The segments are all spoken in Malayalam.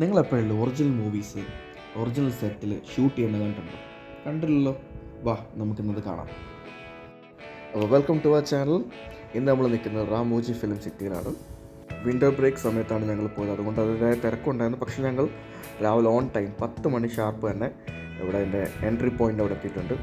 നിങ്ങളെപ്പോഴും ഒറിജിനൽ മൂവീസ് ഒറിജിനൽ സെറ്റിൽ ഷൂട്ട് ചെയ്യുന്നത് കണ്ടിട്ടുണ്ടോ? കണ്ടില്ലല്ലോ. വാ നമുക്കിന്നത് കാണാം. അപ്പോൾ വെൽക്കം ടു അവർ ചാനൽ. ഇന്ന് നമ്മൾ നിൽക്കുന്നത് റാമോജി ഫിലിം സിറ്റിയിലാണ്. വിൻ്റർ ബ്രേക്ക് സമയത്താണ് ഞങ്ങൾ പോയത്, അതുകൊണ്ട് അതിൻ്റെതായ തിരക്കുണ്ടായിരുന്നു. പക്ഷേ ഞങ്ങൾ രാവിലെ ഓൺ ടൈം 10 മണി ഷാർപ്പ് തന്നെ ഇവിടെ എൻ്റെ എൻട്രി പോയിൻ്റ് അവിടെ എത്തിയിട്ടുണ്ട്.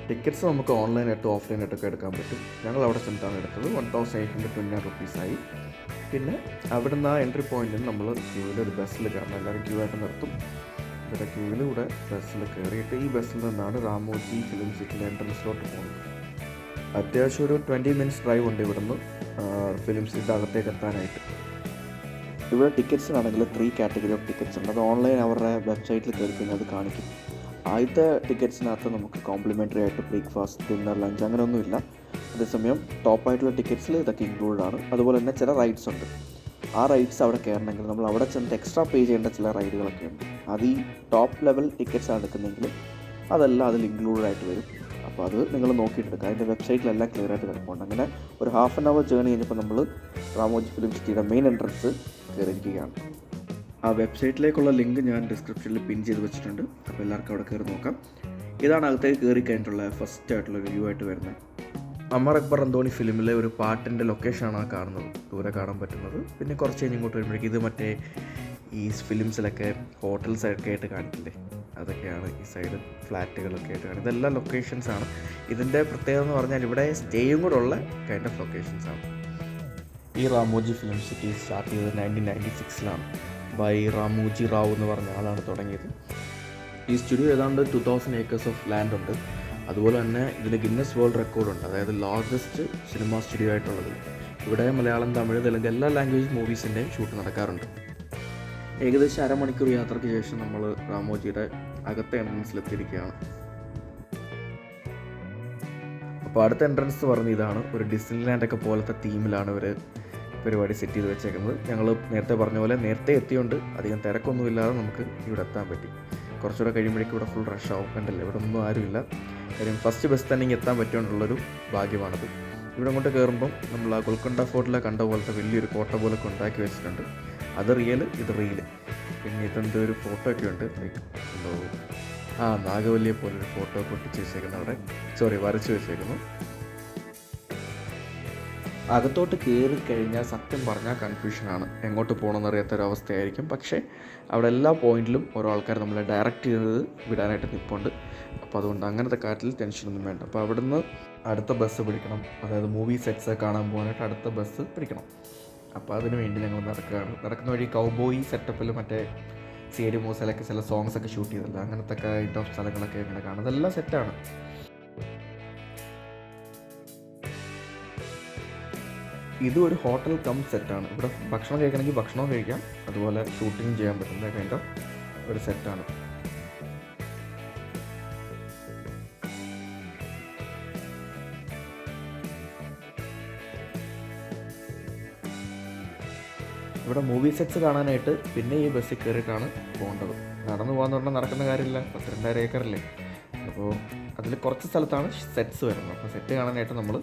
ടിക്കറ്റ്സ് നമുക്ക് ഓൺലൈനായിട്ടും ഓഫ്ലൈനായിട്ടൊക്കെ എടുക്കാൻ പറ്റും. ഞങ്ങൾ അവിടെ ചെന്നിട്ടാണ് എടുത്തത്. 1820 റുപ്പീസായി. പിന്നെ അവിടുന്ന് ആ എൻട്രി പോയിന്റിൽ നമ്മൾ ക്യൂവിൽ ഒരു ബസ്സിൽ കയറണം. എല്ലാവരും ക്യൂ ആയിട്ട് നിർത്തും. ഇവിടെ ക്യൂവിലൂടെ ബസ്സിൽ കയറിയിട്ട് ഈ ബസ്സിൽ നിന്നാണ് റാമോജി ഫിലിം സിറ്റിയിലെ എൻട്രൻസിലോട്ട് പോകുന്നത്. അത്യാവശ്യം ഒരു 20 മിനിറ്റ്സ് ഡ്രൈവ് ഉണ്ട് ഇവിടുന്ന് ഫിലിം സിറ്റിയുടെ അകത്തേക്ക് എത്താനായിട്ട്. ഇവിടെ ടിക്കറ്റ്സിനാണെങ്കിൽ 3 കാറ്റഗറി ഓഫ് ടിക്കറ്റ്സ് ഉണ്ട്. അത് ഓൺലൈൻ അവരുടെ വെബ്സൈറ്റിൽ കയറി കഴിഞ്ഞാൽ അത് കാണിക്കും. ആദ്യത്തെ ടിക്കറ്റ്സിനകത്ത് നമുക്ക് കോംപ്ലിമെൻ്ററി ആയിട്ട് ബ്രേക്ക്ഫാസ്റ്റ്, ഡിന്നർ, ലഞ്ച് അങ്ങനെയൊന്നുമില്ല. അതേസമയം ടോപ്പായിട്ടുള്ള ടിക്കറ്റ്സിൽ ഇതൊക്കെ ഇൻക്ലൂഡ് ആണ്. അതുപോലെ തന്നെ ചില റൈഡ്സ് ഉണ്ട്. ആ റൈഡ്സ് അവിടെ കയറണമെങ്കിൽ നമ്മൾ അവിടെ ചെന്നിട്ട് എക്സ്ട്രാ പേ ചെയ്യേണ്ട ചില റൈഡുകളൊക്കെ ഉണ്ട്. അത് ഈ ടോപ്പ് ലെവൽ ടിക്കറ്റ്സ് ആണ് എടുക്കുന്നതെങ്കിൽ അതെല്ലാം അതിൽ ഇൻക്ലൂഡ് ആയിട്ട് വരും. അപ്പോൾ അത് നിങ്ങൾ നോക്കിയിട്ടെടുക്കുക. അതിൻ്റെ വെബ്സൈറ്റിലെല്ലാം ക്ലിയർ ആയിട്ട് കിടപ്പുണ്ട്. അങ്ങനെ ഒരു ഹാഫ് ആൻ അവർ ജേർണി കഴിഞ്ഞപ്പോൾ നമ്മൾ റാമോജി ഫിലിം സിറ്റിയുടെ മെയിൻ എൻട്രൻസ് കയറിയിരിക്കുകയാണ്. ആ വെബ്സൈറ്റിലേക്കുള്ള ലിങ്ക് ഞാൻ ഡിസ്ക്രിപ്ഷനിൽ പിൻ ചെയ്ത് വെച്ചിട്ടുണ്ട്. അപ്പോൾ എല്ലാവർക്കും അവിടെ കയറി നോക്കാം. ഇതാണ് അകത്തേക്ക് കയറി കഴിഞ്ഞിട്ടുള്ള ഫസ്റ്റ് ആയിട്ടുള്ള വ്യൂ ആയിട്ട് വരുന്നത്. അമർ അക്ബർ അന്തോണി ഫിലിമിലെ ഒരു പാട്ടിൻ്റെ ലൊക്കേഷനാണ് ആ കാണുന്നത്, ദൂരെ കാണാൻ പറ്റുന്നത്. പിന്നെ കുറച്ച് കഴിഞ്ഞ് ഇങ്ങോട്ട് വരുമ്പോഴേക്കും ഇത് മറ്റേ ഈ ഫിലിംസിലൊക്കെ ഹോട്ടൽസൊക്കെ ആയിട്ട് കാണിക്കില്ലേ, അതൊക്കെയാണ് ഈ സൈഡ് ഫ്ലാറ്റുകളൊക്കെ ആയിട്ട് കാണുന്നത്. ഇതെല്ലാം ലൊക്കേഷൻസാണ്. ഇതിൻ്റെ പ്രത്യേകത എന്ന് പറഞ്ഞാൽ ഇവിടെ സ്റ്റേയും കൂടെ ഉള്ള കൈൻഡ് ഓഫ് ലൊക്കേഷൻസാണ്. ഈ റാമോജി ഫിലിം സിറ്റി സ്റ്റാർട്ട് ചെയ്തത് 1996-ലാണ്. ബൈ റാമോജി റാവു എന്ന് പറഞ്ഞ ആളാണ് തുടങ്ങിയത്. ഈ സ്റ്റുഡിയോ ഏതാണ്ട് 2000 acres ഓഫ് ലാൻഡ് ഉണ്ട്. അതുപോലെ തന്നെ ഇതിന് ഗിന്നസ് വേൾഡ് റെക്കോർഡുണ്ട്, അതായത് ലാർജസ്റ്റ് സിനിമ സ്റ്റുഡിയോ ആയിട്ടുള്ളത്. ഇവിടെ മലയാളം, തമിഴ്, തെലുങ്ക് എല്ലാ ലാംഗ്വേജ് മൂവീസിൻ്റെയും ഷൂട്ട് നടക്കാറുണ്ട്. ഏകദേശം അരമണിക്കൂർ യാത്രയ്ക്ക് ശേഷം നമ്മൾ റാമോജിയുടെ അകത്തെ എൻട്രൻസിലെത്തിയിരിക്കുകയാണ്. അപ്പോൾ അടുത്ത എൻട്രൻസ് പറഞ്ഞ ഇതാണ്. ഒരു ഡിസ്നിലാൻഡൊക്കെ പോലത്തെ തീമിലാണ് ഇവർ പരിപാടി സെറ്റ് ചെയ്ത് വെച്ചേക്കുന്നത്. ഞങ്ങൾ നേരത്തെ പറഞ്ഞ പോലെ നേരത്തെ എത്തിയോണ്ട് അധികം തിരക്കൊന്നുമില്ലാതെ നമുക്ക് ഇവിടെ എത്താൻ പറ്റി. കുറച്ചുകൂടെ കഴിയുമ്പോഴേക്കും ഇവിടെ ഫുൾ റഷ് ആവും. കണ്ടല്ലേ, ഇവിടെ ഒന്നും ആരുമില്ല. കാര്യം ഫസ്റ്റ് ബസ് തന്നെ എത്താൻ പറ്റുകൊണ്ടുള്ളൊരു ഭാഗ്യമാണത്. ഇവിടെ അങ്ങോട്ട് കയറുമ്പം നമ്മൾ ആ ഗോൽക്കൊണ്ട ഫോർട്ടിലെ കണ്ട പോലത്തെ വലിയൊരു കോട്ട പോലൊക്കെ ഉണ്ടാക്കി വെച്ചിട്ടുണ്ട്. അത് റിയൽ, ഇത് റീല്. പിന്നെ ഇതെന്തോ ഒരു ഫോട്ടോ ഒക്കെ ഉണ്ട്, എന്തോ നാഗവല്ലിയെ പോലൊരു ഫോട്ടോ ഒക്കെ ഒട്ടിച്ച് വെച്ചേക്കുന്നു അവിടെ, വരച്ച് വെച്ചേക്കുന്നു. അകത്തോട്ട് കയറി കഴിഞ്ഞാൽ സത്യം പറഞ്ഞാൽ കൺഫ്യൂഷനാണ്, എങ്ങോട്ട് പോകണമെന്ന് അറിയാത്തൊരവസ്ഥയായിരിക്കും. പക്ഷേ അവിടെ എല്ലാ പോയിന്റിലും ഓരോ ആൾക്കാർ നമ്മളെ ഡയറക്റ്റ് ചെയ്തത് വിടാനായിട്ട് നിൽപ്പുണ്ട്. അപ്പോൾ അതുകൊണ്ട് അങ്ങനത്തെ കാര്യത്തിൽ ടെൻഷനൊന്നും വേണ്ട. അപ്പോൾ അവിടുന്ന് അടുത്ത ബസ് പിടിക്കണം, അതായത് മൂവി സെറ്റ്സ് കാണാൻ പോകാനായിട്ട് അടുത്ത ബസ് പിടിക്കണം. അപ്പോൾ അതിന് വേണ്ടി ഞങ്ങൾ നടക്കുകയാണ്. നടക്കുന്ന വഴി കൗബോയി സെറ്റപ്പിൽ മറ്റേ സി.ഐ.ഡി. മൂസയിലൊക്കെ ചില സോങ്സ് ഒക്കെ ഷൂട്ട് ചെയ്തല്ലോ, അങ്ങനത്തെ കൈൻഡ് ഓഫ് സ്ഥലങ്ങളൊക്കെ ഇങ്ങനെ കാണാം. അതെല്ലാം സെറ്റാണ്. ഇതും ഒരു ഹോട്ടൽ കം സെറ്റാണ്. ഇവിടെ ഭക്ഷണം കഴിക്കണമെങ്കിൽ ഭക്ഷണവും കഴിക്കാം, അതുപോലെ ഷൂട്ടിങ് ചെയ്യാൻ പറ്റുന്ന കൈൻഡ് ഓഫ് ഒരു സെറ്റാണ്. ഇവിടെ മൂവി സെറ്റ്സ് കാണാനായിട്ട് പിന്നെ ഈ ബസ്സിൽ കയറിയിട്ടാണ് പോകേണ്ടത്. നടന്നു പോകാന്ന് പറഞ്ഞാൽ നടക്കുന്ന കാര്യമില്ല, 12,000 ഏക്കറല്ലേ. അപ്പോൾ അതിൽ കുറച്ച് സ്ഥലത്താണ് സെറ്റ്സ് വരുന്നത്. അപ്പോൾ സെറ്റ് കാണാനായിട്ട് നമ്മൾ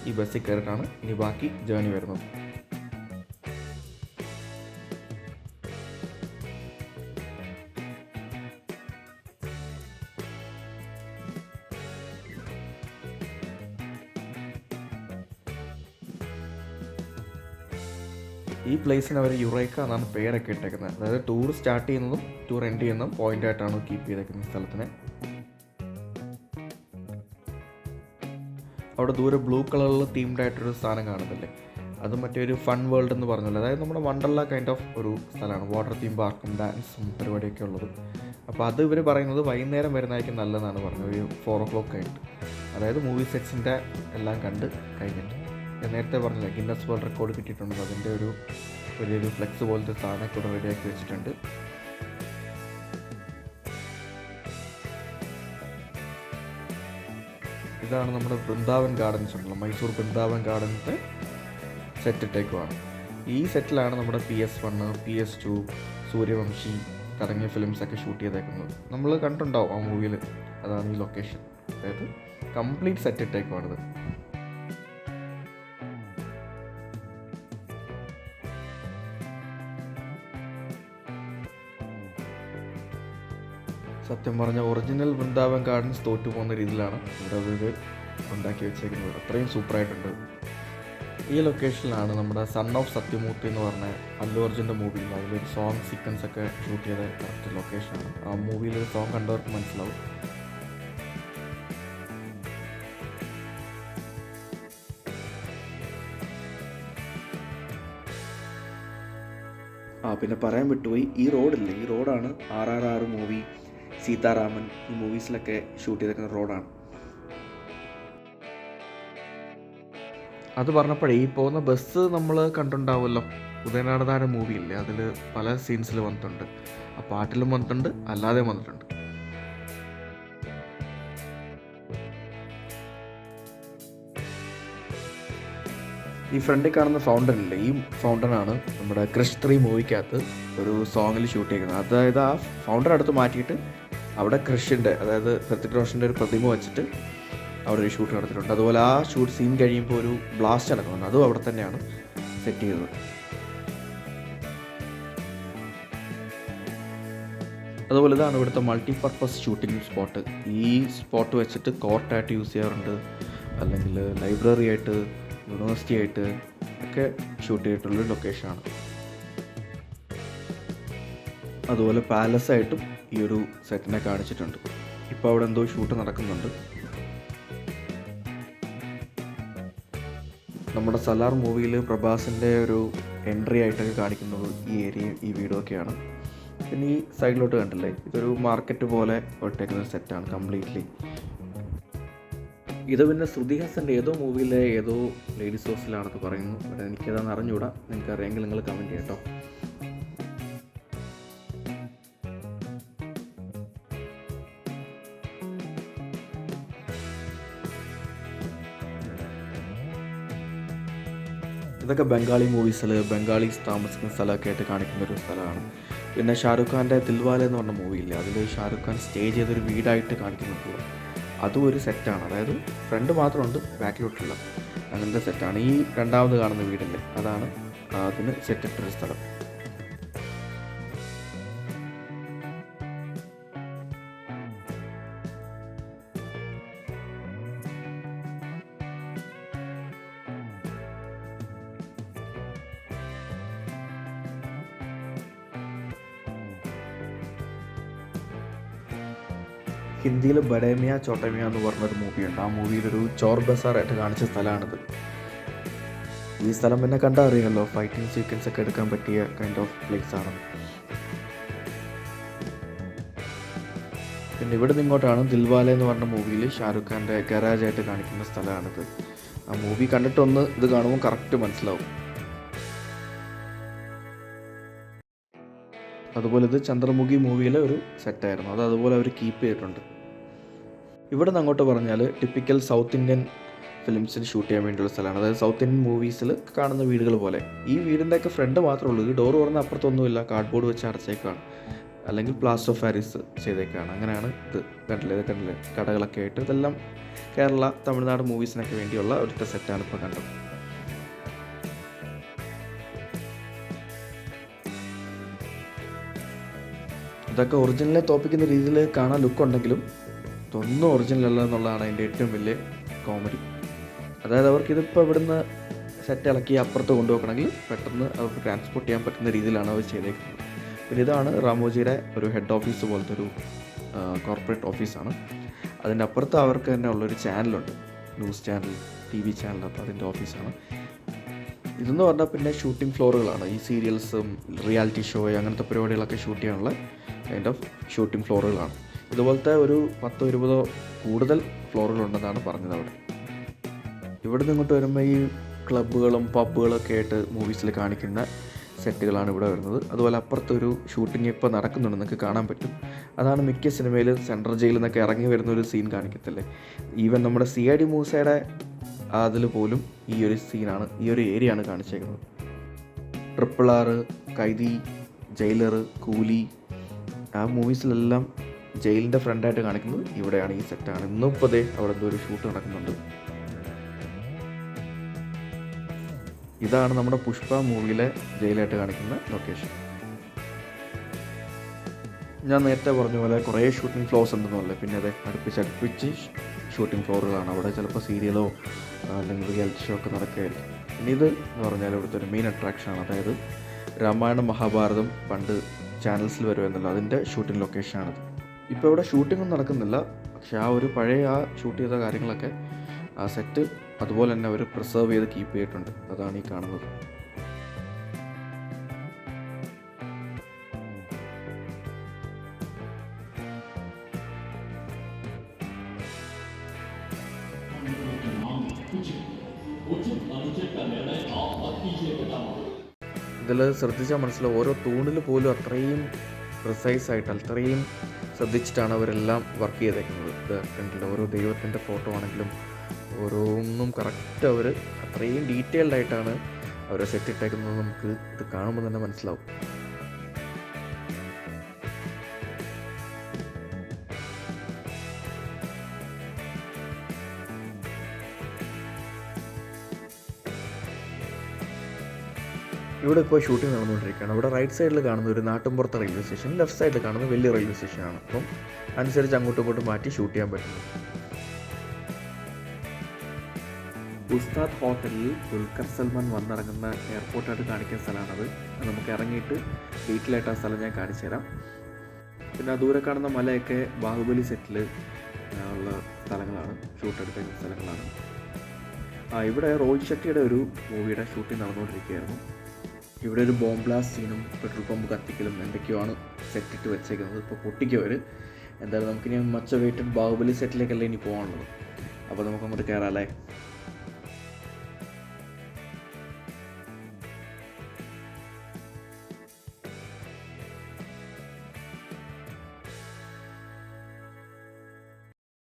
ഈ ബസ്സിൽ കയറിയിട്ടാണ് ഇനി ബാക്കി ജേർണി വരുന്നത്. ഈ പ്ലേസിന് അവർ യുറേക്ക എന്നാണ് പേരൊക്കെ ഇട്ടേക്കുന്നത്. അതായത് ടൂർ സ്റ്റാർട്ട് ചെയ്യുന്നതും ടൂർ എൻഡ് ചെയ്യുന്നതും പോയിൻ്റായിട്ടാണ് കീപ്പ് ചെയ്തേക്കുന്നത് സ്ഥലത്തിനെ. അവിടെ ദൂരെ ബ്ലൂ കളറിൽ തീംഡ് ആയിട്ടൊരു സാധനം കാണുന്നില്ലേ, അത് മറ്റേ ഒരു ഫൺ വേൾഡ് എന്ന് പറഞ്ഞല്ലോ, അതായത് നമ്മുടെ വണ്ടർല കൈൻഡ് ഓഫ് ഒരു സ്ഥലമാണ്. വാട്ടർ തീം പാർക്കും ഡാൻസും പരിപാടിയൊക്കെ ഉള്ളത്. അപ്പോൾ അത് ഇവർ പറയുന്നത് വൈകുന്നേരം വരുന്നതായിരിക്കും നല്ലതെന്നാണ് പറഞ്ഞത്, ഒരു 4 o'clock കഴിഞ്ഞിട്ട്. അതായത് മൂവി സെറ്റ്സിൻ്റെ എല്ലാം കണ്ട് കഴിഞ്ഞിട്ട്. ഞാൻ നേരത്തെ പറഞ്ഞില്ല, ഗിന്നസ് വേൾഡ് റെക്കോർഡ് കിട്ടിയിട്ടുണ്ട്. അതിൻ്റെ ഒരു വലിയൊരു ഫ്ലെക്സ് പോലത്തെ സാധനമൊക്കെ ഇവിടെ റെഡിയാക്കി വെച്ചിട്ടുണ്ട്. ഇതാണ് നമ്മുടെ വൃന്ദാവൻ ഗാർഡൻസ് ഉണ്ടല്ലോ, മൈസൂർ വൃന്ദാവൻ ഗാർഡൻസിൻ്റെ സെറ്റ് ഇട്ടേക്കുവാണ്. ഈ സെറ്റിലാണ് നമ്മുടെ PS1, PS2, സൂര്യവംശി തുടങ്ങിയ ഫിലിംസൊക്കെ ഷൂട്ട് ചെയ്തേക്കുന്നത്. നമ്മൾ കണ്ടിട്ടുണ്ടാവും ആ മൂവിയിൽ. അതാണ് ഈ ലൊക്കേഷൻ, അതായത് കംപ്ലീറ്റ് സെറ്റ് ഇട്ടേക്കുവാണിത്. സത്യം പറഞ്ഞ ഒറിജിനൽ വൃന്ദാവൻ ഗാർഡൻസ് തോറ്റു പോകുന്ന രീതിയിലാണ് ഇവിടെ അവർ ഉണ്ടാക്കി വെച്ചേക്കുന്നത്. അത്രയും സൂപ്പറായിട്ടുണ്ട്. ഈ ലൊക്കേഷനിലാണ് നമ്മുടെ സൺ ഓഫ് സത്യമൂർത്തി എന്ന് പറഞ്ഞ അല്ലു അർജുൻ്റെ മൂവിയിൽ അതിലൊരു സോങ് സീക്വൻസ് ഒക്കെ ഷൂട്ട് ചെയ്ത കറക്റ്റ് ലൊക്കേഷനാണ്. ആ മൂവിയിൽ ഒരു സോങ് കണ്ടവർക്ക് മനസ്സിലാവും. പിന്നെ പറയാൻ വിട്ടുപോയി, ഈ റോഡില്ലേ, ഈ റോഡാണ് RRR മൂവി, സീതാരാമൻ, ഈ മൂവീസിലൊക്കെ ഷൂട്ട് ചെയ്തിരിക്കുന്ന റോഡാണ്. അത് പറഞ്ഞപ്പോഴേ ഈ പോകുന്ന ബസ് നമ്മൾ കണ്ടിട്ടുണ്ടാവുമല്ലോ, ഉദയനാടതാര മൂവിയില്ലേ, അതിൽ പല സീൻസിൽ വന്നിട്ടുണ്ട്. ആ പാട്ടിലും വന്നിട്ടുണ്ട്, അല്ലാതെ വന്നിട്ടുണ്ട്. ഈ ഫ്രണ്ടിൽ കാണുന്ന ഫൗണ്ടൻ ഇല്ലേ, ഈ ഫൗണ്ടനാണ് നമ്മുടെ ക്രിഷ് 3 മൂവിക്കകത്ത് ഒരു സോങ്ങിൽ ഷൂട്ട് ചെയ്യുന്നത്. അതായത് ആ ഫൗണ്ടൻ അടുത്ത് മാറ്റിയിട്ട് അവിടെ ക്രിഷിൻ്റെ, അതായത് ഹൃതിക് റോഷൻ്റെ ഒരു പ്രതിമ വെച്ചിട്ട് അവിടെ ഒരു ഷൂട്ട് നടത്തിയിട്ടുണ്ട്. അതുപോലെ ആ ഷൂട്ട് സീൻ കഴിയുമ്പോൾ ഒരു ബ്ലാസ്റ്റ് നടക്കുന്നുണ്ട്, അതും അവിടെ തന്നെയാണ് സെറ്റ് ചെയ്തത്. അതുപോലെ ഇതാണ് ഇവിടുത്തെ മൾട്ടിപർപ്പസ് ഷൂട്ടിംഗ് സ്പോട്ട്. ഈ സ്പോട്ട് വെച്ചിട്ട് കോർട്ടായിട്ട് യൂസ് ചെയ്യാറുണ്ട്, അല്ലെങ്കിൽ ലൈബ്രറി ആയിട്ട്, യൂണിവേഴ്സിറ്റി ആയിട്ട് ഒക്കെ ഷൂട്ട് ചെയ്തിട്ടുള്ളൊരു ലൊക്കേഷനാണ്. അതുപോലെ പാലസായിട്ടും ഈ ഒരു സെറ്റിനെ കാണിച്ചിട്ടുണ്ട്. ഇപ്പോൾ അവിടെ എന്തോ ഷൂട്ട് നടക്കുന്നുണ്ട്. നമ്മുടെ സലാർ മൂവിയിൽ പ്രഭാസിൻ്റെ ഒരു എൻട്രി ആയിട്ടൊക്കെ കാണിക്കുന്നത് ഈ ഏരിയയും ഈ വീടൊക്കെയാണ്. പിന്നെ ഈ സൈഡിലോട്ട് കണ്ടില്ലേ, ഇതൊരു മാർക്കറ്റ് പോലെ ഇട്ടേക്കുന്ന സെറ്റാണ് കംപ്ലീറ്റ്ലി. ഇത് പിന്നെ ശ്രുതി ഹാസൻ്റെ ഏതോ മൂവിയിലെ ഏതോ ലേഡീസ് ഹോസ്റ്റലാണെന്ന് പറയുന്നു. പക്ഷേ എനിക്കതെന്ന് അറിഞ്ഞുകൂടാ, നിങ്ങൾക്ക് അറിയാമെങ്കിൽ നിങ്ങൾ കമൻറ്റ് ചെയ്യാം കേട്ടോ. ഇതൊക്കെ ബംഗാളി മൂവീസിൽ ബംഗാളീസ് താമസിക്കുന്ന സ്ഥലമൊക്കെ ആയിട്ട് കാണിക്കുന്ന ഒരു സ്ഥലമാണ്. പിന്നെ ഷാരൂഖ് ഖാൻ്റെ ദിൽവാലെ എന്ന് പറഞ്ഞ മൂവിയില്ലേ, അതിൽ ഷാരൂഖ് ഖാൻ സ്റ്റേ ചെയ്തൊരു വീടായിട്ട് കാണിക്കുന്നുണ്ട്. അതും ഒരു സെറ്റാണ്, അതായത് ഫ്രണ്ട് മാത്രമുണ്ട്, ബാക്കിലോട്ടുള്ള അങ്ങനത്തെ സെറ്റാണ്. ഈ രണ്ടാമത് കാണുന്ന വീടല്ലേ, അതാണ് അതിന് സെറ്റിട്ടൊരു സ്ഥലം. ഹിന്ദിയിൽ ബഡേമിയ ചോട്ടമിയ എന്ന് പറഞ്ഞൊരു മൂവിയുണ്ട്. ആ മൂവിയിലൊരു ചോർ ബസാറായിട്ട് കാണിച്ച സ്ഥലമാണിത്. ഈ സ്ഥലം പിന്നെ കണ്ടാൽ അറിയാമല്ലോ, ഫൈറ്റിംഗ് സീക്വൻസ് ഒക്കെ എടുക്കാൻ പറ്റിയ കൈൻഡ് ഓഫ് പ്ലേസ് ആണ്. പിന്നെ ഇവിടെ നിന്ന് ഇങ്ങോട്ടാണ് ദിൽവാലെ എന്ന് പറഞ്ഞ മൂവിയിൽ ഷാരൂഖ് ഖാൻ്റെ ഗരാജായിട്ട് കാണിക്കുന്ന സ്ഥലമാണിത്. ആ മൂവി കണ്ടിട്ടൊന്ന് ഇത് കാണുമ്പോൾ കറക്റ്റ് മനസ്സിലാവും. അതുപോലെ ഇത് ചന്ദ്രമുഖി മൂവിയിലെ ഒരു സെറ്റായിരുന്നു, അത് അതുപോലെ അവർ കീപ്പ് ചെയ്തിട്ടുണ്ട്. ഇവിടെ നിന്ന് അങ്ങോട്ട് പറഞ്ഞാൽ ടിപ്പിക്കൽ സൗത്ത് ഇന്ത്യൻ ഫിലിംസിൽ ഷൂട്ട് ചെയ്യാൻ വേണ്ടിയുള്ള സ്ഥലമാണ്. അതായത് സൗത്ത് ഇന്ത്യൻ മൂവീസിൽ കാണുന്ന വീടുകൾ പോലെ. ഈ വീടിൻ്റെയൊക്കെ ഫ്രണ്ട് മാത്രമേ ഉള്ളൂ, ഈ ഡോറ് തുറന്ന അപ്പുറത്തൊന്നുമില്ല, കാർഡ്ബോർഡ് വെച്ച് അടച്ചേക്കാണ്, അല്ലെങ്കിൽ പ്ലാസ്റ്റർ ഓഫ് പാരീസ് ചെയ്തേക്കാണ്. അങ്ങനെയാണ് ഇത്. കണ്ടില്ലേ കടകളൊക്കെ ആയിട്ട്. ഇതെല്ലാം കേരള തമിഴ്നാട് മൂവീസിനൊക്കെ വേണ്ടിയുള്ള ഒരിട്ട സെറ്റാണ് ഇപ്പോൾ കണ്ടത്. ഇതൊക്കെ ഒറിജിനലിനെ തോപ്പിക്കുന്ന രീതിയിൽ കാണാൻ ലുക്കുണ്ടെങ്കിലും ഇതൊന്നും ഒറിജിനൽ അല്ല എന്നുള്ളതാണ് അതിൻ്റെ ഏറ്റവും വലിയ കോമഡി. അതായത് അവർക്കിതിപ്പോൾ ഇവിടുന്ന് സെറ്റ് ഇളക്കി അപ്പുറത്ത് കൊണ്ടുപോകണമെങ്കിൽ പെട്ടെന്ന് അവർക്ക് ട്രാൻസ്പോർട്ട് ചെയ്യാൻ പറ്റുന്ന രീതിയിലാണ് അവർ ചെയ്തേക്കുന്നത്. പിന്നെ ഇതാണ് റാമോജിയുടെ ഒരു ഹെഡ് ഓഫീസ് പോലത്തെ ഒരു കോർപ്പറേറ്റ് ഓഫീസാണ്. അതിൻ്റെ അപ്പുറത്ത് അവർക്ക് തന്നെ ഉള്ളൊരു ചാനലുണ്ട്, ന്യൂസ് ചാനൽ, TV ചാനൽ. അപ്പോൾ അതിൻ്റെ ഓഫീസാണ് ഇതെന്ന് പറഞ്ഞാൽ. പിന്നെ ഷൂട്ടിംഗ് ഫ്ലോറുകളാണ്, ഈ സീരിയൽസും റിയാലിറ്റി ഷോ അങ്ങനത്തെ പരിപാടികളൊക്കെ ഷൂട്ട് ചെയ്യാനുള്ള കൈൻഡ് ഓഫ് ഷൂട്ടിംഗ് ഫ്ലോറുകളാണ്. ഇതുപോലത്തെ ഒരു 10-20 കൂടുതൽ ഫ്ലോറുകളുണ്ടെന്നാണ് പറഞ്ഞത് അവിടെ. ഇവിടെ നിന്ന് ഇങ്ങോട്ട് വരുമ്പോൾ ഈ ക്ലബ്ബുകളും പബ്ബുകളൊക്കെ ആയിട്ട് മൂവീസിൽ കാണിക്കുന്ന സെറ്റുകളാണ് ഇവിടെ വരുന്നത്. അതുപോലെ അപ്പുറത്തൊരു ഷൂട്ടിംഗ് ഇപ്പോൾ നടക്കുന്നുണ്ട്, നിങ്ങൾക്ക് കാണാൻ പറ്റും. അതാണ് മിക്ക സിനിമയിൽ സെൻട്രൽ ജയിലിൽ നിന്നൊക്കെ ഇറങ്ങി വരുന്ന ഒരു സീൻ കാണിക്കത്തില്ലേ. ഈവൻ നമ്മുടെ CID മൂസയുടെ അതിൽ പോലും ഈ ഒരു സീനാണ്, ഈ ഒരു ഏരിയയാണ് കാണിച്ചേക്കുന്നത്. RRR, കൈദി, ജയിലർ, കൂലി, ആ മൂവീസിലെല്ലാം ജയിലിൻ്റെ ഫ്രണ്ടായിട്ട് കാണിക്കുന്നത് ഇവിടെയാണ്, ഈ സെറ്റാണ്. ഇന്നും ഇപ്പോൾ അവിടെ എന്തോ ഒരു ഷൂട്ട് നടക്കുന്നുണ്ട്. ഇതാണ് നമ്മുടെ പുഷ്പ മൂവിയിലെ ജയിലായിട്ട് കാണിക്കുന്ന ലൊക്കേഷൻ. ഞാൻ നേരത്തെ പറഞ്ഞ പോലെ കുറേ ഷൂട്ടിംഗ് ഫ്ലോർസ് ഉണ്ടെന്നല്ലേ, പിന്നെ അത് അടുപ്പിച്ച് ഷൂട്ടിംഗ് ഫ്ലോറുകളാണ്. അവിടെ ചിലപ്പോൾ സീരിയലോ അല്ലെങ്കിൽ റിയാലിറ്റി ഷോ ഒക്കെ നടക്കുകയായിരിക്കും. പിന്നെ ഇത് എന്ന് പറഞ്ഞാൽ ഇവിടുത്തെ ഒരു മെയിൻ അട്രാക്ഷനാണ്. അതായത് രാമായണം മഹാഭാരതം പണ്ട് ചാനൽസിൽ വരുമെന്നല്ലോ, അതിൻ്റെ ഷൂട്ടിംഗ് ലൊക്കേഷനാണിത്. ഇപ്പോൾ ഇവിടെ ഷൂട്ടിങ്ങൊന്നും നടക്കുന്നില്ല, പക്ഷേ ആ ഒരു പഴയ ആ ഷൂട്ട് ചെയ്ത കാര്യങ്ങളൊക്കെ ആ സെറ്റ് അതുപോലെ തന്നെ അവർ പ്രിസർവ് ചെയ്ത് കീപ്പ് ചെയ്തിട്ടുണ്ട്. അതാണ് ഈ കാണുന്നത്. ഇതിൽ ശ്രദ്ധിച്ചാൽ മനസ്സിലാവും, ഓരോ തൂണിൽ പോലും അത്രയും പ്രിസൈസായിട്ട് അത്രയും ശ്രദ്ധിച്ചിട്ടാണ് അവരെല്ലാം വർക്ക് ചെയ്തേക്കുന്നത്. ഇത് കണ്ടില്ല, ഓരോ ദൈവത്തിൻ്റെ ഫോട്ടോ ആണെങ്കിലും ഓരോന്നും കറക്റ്റ് അവർ അത്രയും ഡീറ്റെയിൽഡ് ആയിട്ടാണ് അവർ സെറ്റ് ഇട്ടേക്കുന്നത്. നമുക്ക് ഇത് കാണുമ്പോൾ തന്നെ മനസ്സിലാവും. ഇവിടെ ഇപ്പോൾ ഷൂട്ടിംഗ് നടന്നുകൊണ്ടിരിക്കുകയാണ്. ഇവിടെ റൈറ്റ് സൈഡിൽ കാണുന്ന ഒരു നാട്ടിൻപുറത്തെ റെയിൽവേ സ്റ്റേഷൻ, ലെഫ്റ്റ് സൈഡിൽ കാണുന്ന വലിയ റെയിൽവേ സ്റ്റേഷനാണ്. അപ്പം അനുസരിച്ച് അങ്ങോട്ടും ഇങ്ങോട്ടും മാറ്റി ഷൂട്ട് ചെയ്യാൻ പറ്റുന്നു. ഉസ്താദ് ഹോട്ടലിൽ ദുൽഖർ സൽമാൻ വന്നിറങ്ങുന്ന എയർപോർട്ടായിട്ട് കാണിക്കുന്ന സ്ഥലമാണത്. നമുക്ക് ഇറങ്ങിയിട്ട് ഡീറ്റെയിലായിട്ട് ആ സ്ഥലം ഞാൻ കാണിച്ചു തരാം. പിന്നെ ദൂരെ കാണുന്ന മലയൊക്കെ ബാഹുബലി സെറ്റിൽ ഉള്ള സ്ഥലങ്ങളാണ്, ഷൂട്ട് എടുക്കുന്ന സ്ഥലങ്ങളാണ്. ഇവിടെ രോഹിത് ഷെട്ടിയുടെ ഒരു മൂവിയുടെ ഷൂട്ടിംഗ് നടന്നുകൊണ്ടിരിക്കുകയായിരുന്നു. ഇവിടെ ഒരു ബോംബ് ബ്ലാസ്റ്റ് സീനും പെട്രോൾ പമ്പ് കത്തിക്കലും എന്തൊക്കെയാണ് സെറ്റിട്ട് വെച്ചേക്കുന്നത്. ഇപ്പോൾ പൊട്ടിക്കവർ എന്തായാലും നമുക്കിനി മച്ച് വെയിറ്റഡ് ബാഹുബലി സെറ്റിലേക്കല്ലേ ഇനി പോകാനുള്ളത്. അപ്പോൾ നമുക്കങ്ങോട്ട് കയറാമല്ലേ.